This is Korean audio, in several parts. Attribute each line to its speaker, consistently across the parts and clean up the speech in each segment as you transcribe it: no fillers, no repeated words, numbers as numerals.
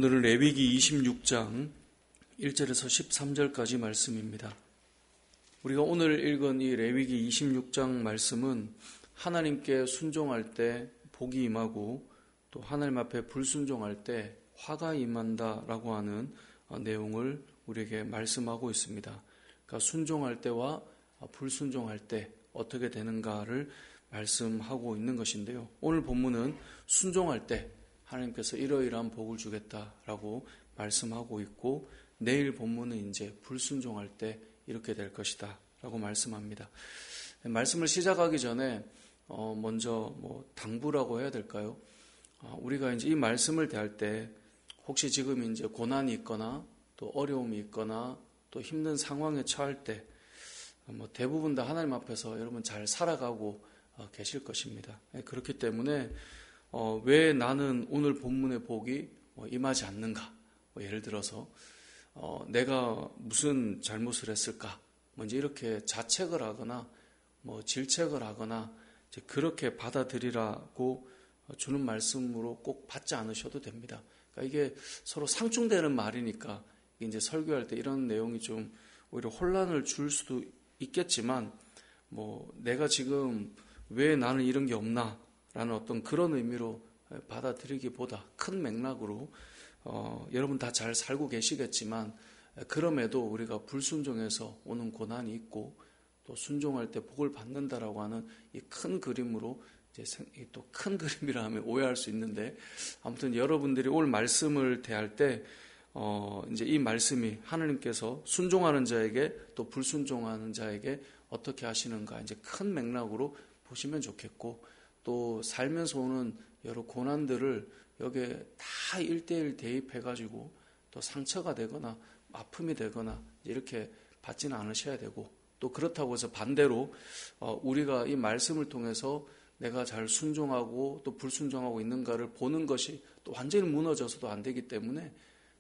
Speaker 1: 오늘은 레위기 26장 1절에서 13절까지 말씀입니다. 우리가 오늘 읽은 이 레위기 26장 말씀은 하나님께 순종할 때 복이 임하고 또 하나님 앞에 불순종할 때 화가 임한다라고 하는 내용을 우리에게 말씀하고 있습니다. 그러니까 순종할 때와 불순종할 때 어떻게 되는가를 말씀하고 있는 것인데요. 오늘 본문은 순종할 때 하나님께서 이러이러한 복을 주겠다라고 말씀하고 있고, 내일 본문은 이제 불순종할 때 이렇게 될 것이다 라고 말씀합니다. 말씀을 시작하기 전에 먼저 당부라고 해야 될까요? 우리가 이제 이 말씀을 대할 때 혹시 지금 이제 고난이 있거나 또 어려움이 있거나 또 힘든 상황에 처할 때 대부분 다 하나님 앞에서 여러분 잘 살아가고 계실 것입니다. 그렇기 때문에 왜 나는 오늘 본문의 복이 임하지 않는가? 예를 들어서 내가 무슨 잘못을 했을까? 이제 이렇게 자책을 하거나 질책을 하거나 이제 그렇게 받아들이라고 주는 말씀으로 꼭 받지 않으셔도 됩니다. 그러니까 이게 서로 상충되는 말이니까 이제 설교할 때 이런 내용이 좀 오히려 혼란을 줄 수도 있겠지만 내가 지금 왜 나는 이런 게 없나? 라는 어떤 그런 의미로 받아들이기보다 큰 맥락으로 여러분 다 잘 살고 계시겠지만 그럼에도 우리가 불순종해서 오는 고난이 있고 또 순종할 때 복을 받는다라고 하는 이 큰 그림으로 이제 또 큰 그림이라 하면 오해할 수 있는데, 아무튼 여러분들이 올 말씀을 대할 때 이제 이 말씀이 하나님께서 순종하는 자에게 또 불순종하는 자에게 어떻게 하시는가 이제 큰 맥락으로 보시면 좋겠고, 또 살면서 오는 여러 고난들을 여기에 다 1대1 대입해가지고 또 상처가 되거나 아픔이 되거나 이렇게 받지는 않으셔야 되고, 또 그렇다고 해서 반대로 우리가 이 말씀을 통해서 내가 잘 순종하고 또 불순종하고 있는가를 보는 것이 또 완전히 무너져서도 안 되기 때문에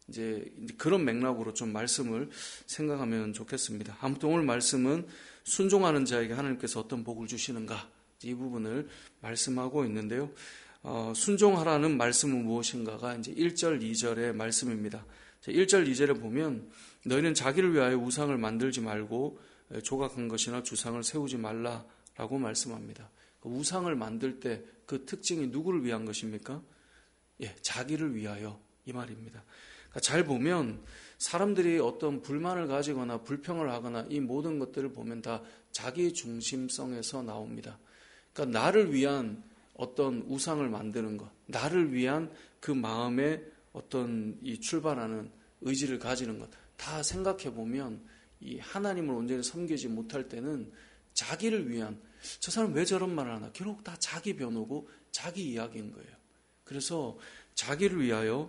Speaker 1: 이제 그런 맥락으로 좀 말씀을 생각하면 좋겠습니다. 아무튼 오늘 말씀은 순종하는 자에게 하나님께서 어떤 복을 주시는가, 이 부분을 말씀하고 있는데요. 순종하라는 말씀은 무엇인가가 이제 1절, 2절의 말씀입니다. 1절, 2절에 보면 너희는 자기를 위하여 우상을 만들지 말고 조각한 것이나 주상을 세우지 말라라고 말씀합니다. 우상을 만들 때 그 특징이 누구를 위한 것입니까? 자기를 위하여, 이 말입니다. 그러니까 잘 보면 사람들이 어떤 불만을 가지거나 불평을 하거나 이 모든 것들을 보면 다 자기 중심성에서 나옵니다. 그러니까 나를 위한 어떤 우상을 만드는 것, 나를 위한 그 마음에 어떤 이 출발하는 의지를 가지는 것, 다 생각해 보면 이 하나님을 온전히 섬기지 못할 때는 자기를 위한, 저 사람 왜 저런 말을 하나, 결국 다 자기 변호고 자기 이야기인 거예요. 그래서 자기를 위하여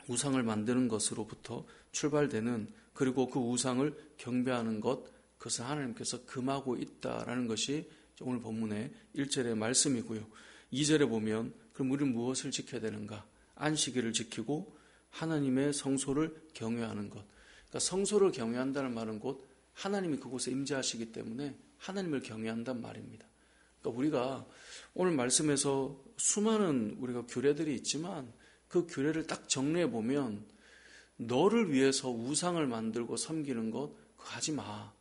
Speaker 1: 우상을 만드는 것으로부터 출발되는, 그리고 그 우상을 경배하는 것, 그것을 하나님께서 금하고 있다라는 것이 오늘 본문의 1절의 말씀이고요. 2절에 보면 그럼 우리는 무엇을 지켜야 되는가? 안식일을 지키고 하나님의 성소를 경외하는 것. 그러니까 성소를 경외한다는 말은 곧 하나님이 그곳에 임재하시기 때문에 하나님을 경외한단 말입니다. 그러니까 우리가 오늘 말씀에서 수많은 우리가 규례들이 있지만 그 규례를 딱 정리해 보면 너를 위해서 우상을 만들고 섬기는 것 그거 하지 마.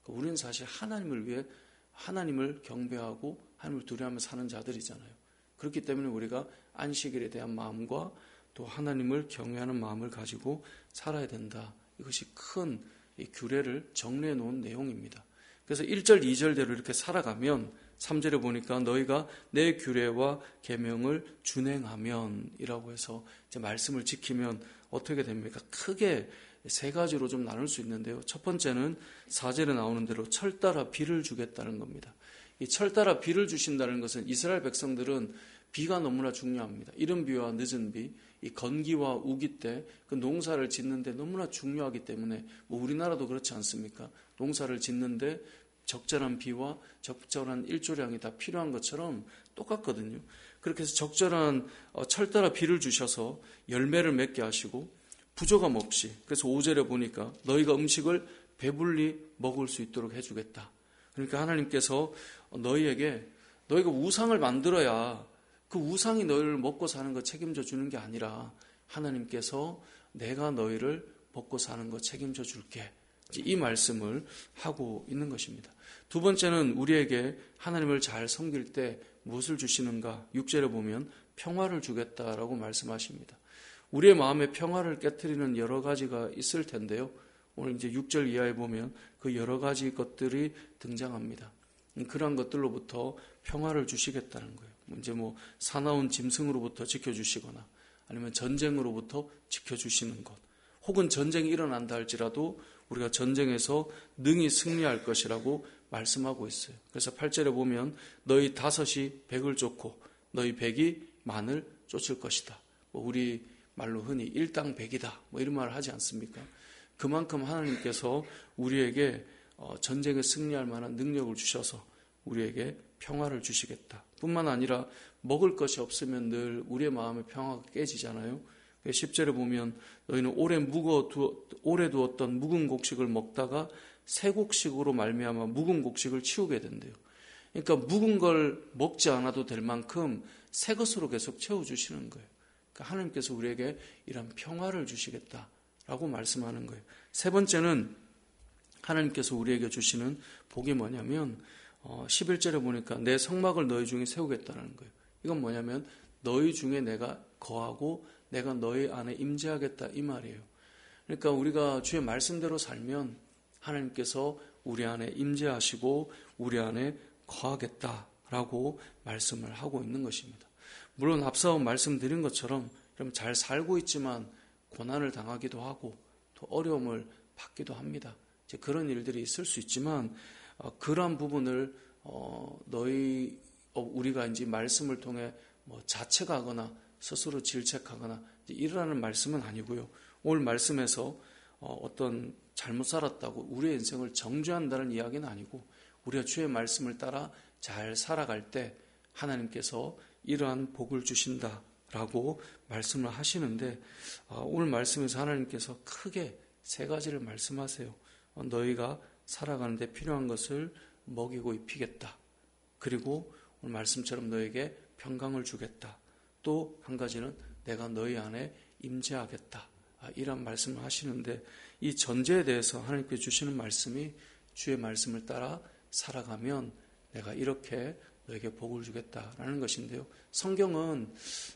Speaker 1: 그러니까 우리는 사실 하나님을 위해 하나님을 경배하고 하나님을 두려워하며 사는 자들이잖아요. 그렇기 때문에 우리가 안식일에 대한 마음과 또 하나님을 경외하는 마음을 가지고 살아야 된다. 이것이 큰 이 규례를 정리해 놓은 내용입니다. 그래서 1절, 2절대로 이렇게 살아가면 3절에 보니까 너희가 내 규례와 계명을 준행하면 이라고 해서 이제 말씀을 지키면 어떻게 됩니까? 크게 세 가지로 좀 나눌 수 있는데요. 첫 번째는 4절에 나오는 대로 철 따라 비를 주겠다는 겁니다. 이 철 따라 비를 주신다는 것은 이스라엘 백성들은 비가 너무나 중요합니다. 이른 비와 늦은 비, 이 건기와 우기 때 그 농사를 짓는데 너무나 중요하기 때문에 우리나라도 그렇지 않습니까? 농사를 짓는데 적절한 비와 적절한 일조량이 다 필요한 것처럼 똑같거든요. 그렇게 해서 적절한 철 따라 비를 주셔서 열매를 맺게 하시고 부족함 없이, 그래서 5절에 보니까 너희가 음식을 배불리 먹을 수 있도록 해주겠다. 그러니까 하나님께서 너희가 우상을 만들어야 그 우상이 너희를 먹고 사는 거 책임져 주는 게 아니라 하나님께서 내가 너희를 먹고 사는 거 책임져 줄게. 이 말씀을 하고 있는 것입니다. 두 번째는 우리에게 하나님을 잘 섬길 때 무엇을 주시는가? 6절에 보면 평화를 주겠다라고 말씀하십니다. 우리의 마음에 평화를 깨트리는 여러 가지가 있을 텐데요. 오늘 이제 6절 이하에 보면 그 여러 가지 것들이 등장합니다. 그러한 것들로부터 평화를 주시겠다는 거예요. 이제 사나운 짐승으로부터 지켜주시거나 아니면 전쟁으로부터 지켜주시는 것, 혹은 전쟁이 일어난다 할지라도 우리가 전쟁에서 능히 승리할 것이라고 말씀하고 있어요. 그래서 8절에 보면 너희 5이 100을 쫓고 너희 100이 만을 쫓을 것이다. 우리 말로 흔히 일당 100이다. 이런 말을 하지 않습니까? 그만큼 하나님께서 우리에게 전쟁에 승리할 만한 능력을 주셔서 우리에게 평화를 주시겠다. 뿐만 아니라 먹을 것이 없으면 늘 우리의 마음의 평화가 깨지잖아요. 10절에 보면 너희는 오래 두었던 묵은 곡식을 먹다가 새 곡식으로 말미암아 묵은 곡식을 치우게 된대요. 그러니까 묵은 걸 먹지 않아도 될 만큼 새 것으로 계속 채워주시는 거예요. 그러니까 하나님께서 우리에게 이런 평화를 주시겠다라고 말씀하는 거예요. 세 번째는 하나님께서 우리에게 주시는 복이 뭐냐면 11절에 보니까 내 성막을 너희 중에 세우겠다는 거예요. 이건 뭐냐면 너희 중에 내가 거하고 내가 너희 안에 임재하겠다 이 말이에요. 그러니까 우리가 주의 말씀대로 살면 하나님께서 우리 안에 임재하시고 우리 안에 거하겠다라고 말씀을 하고 있는 것입니다. 물론 앞서 말씀드린 것처럼 잘 살고 있지만 고난을 당하기도 하고 또 어려움을 받기도 합니다. 이제 그런 일들이 있을 수 있지만 그러한 부분을 우리가 이제 말씀을 통해 자책하거나 스스로 질책하거나 이러라는 말씀은 아니고요. 오늘 말씀에서 어떤 잘못 살았다고 우리의 인생을 정죄한다는 이야기는 아니고 우리가 주의 말씀을 따라 잘 살아갈 때 하나님께서 이러한 복을 주신다라고 말씀을 하시는데 오늘 말씀에서 하나님께서 크게 세 가지를 말씀하세요. 너희가 살아가는데 필요한 것을 먹이고 입히겠다. 그리고 오늘 말씀처럼 너에게 평강을 주겠다. 또 한 가지는 내가 너희 안에 임재하겠다. 이런 말씀을 하시는데 이 전제에 대해서 하나님께 주시는 말씀이 주의 말씀을 따라 살아가면 내가 이렇게 너에게 복을 주겠다라는 것인데요. 성경은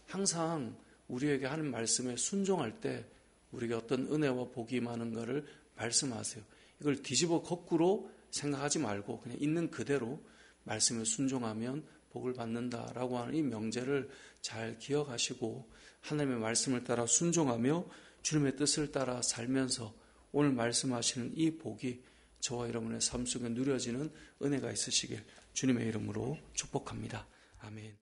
Speaker 1: 항상 우리에게 하는 말씀에 순종할 때 우리가 어떤 은혜와 복이 많은 것을 말씀하세요. 이걸 뒤집어 거꾸로 생각하지 말고 그냥 있는 그대로 말씀에 순종하면 복을 받는다라고 하는 이 명제를 잘 기억하시고 하나님의 말씀을 따라 순종하며 주님의 뜻을 따라 살면서 오늘 말씀하시는 이 복이 저와 여러분의 삶 속에 누려지는 은혜가 있으시길 주님의 이름으로 축복합니다. 아멘.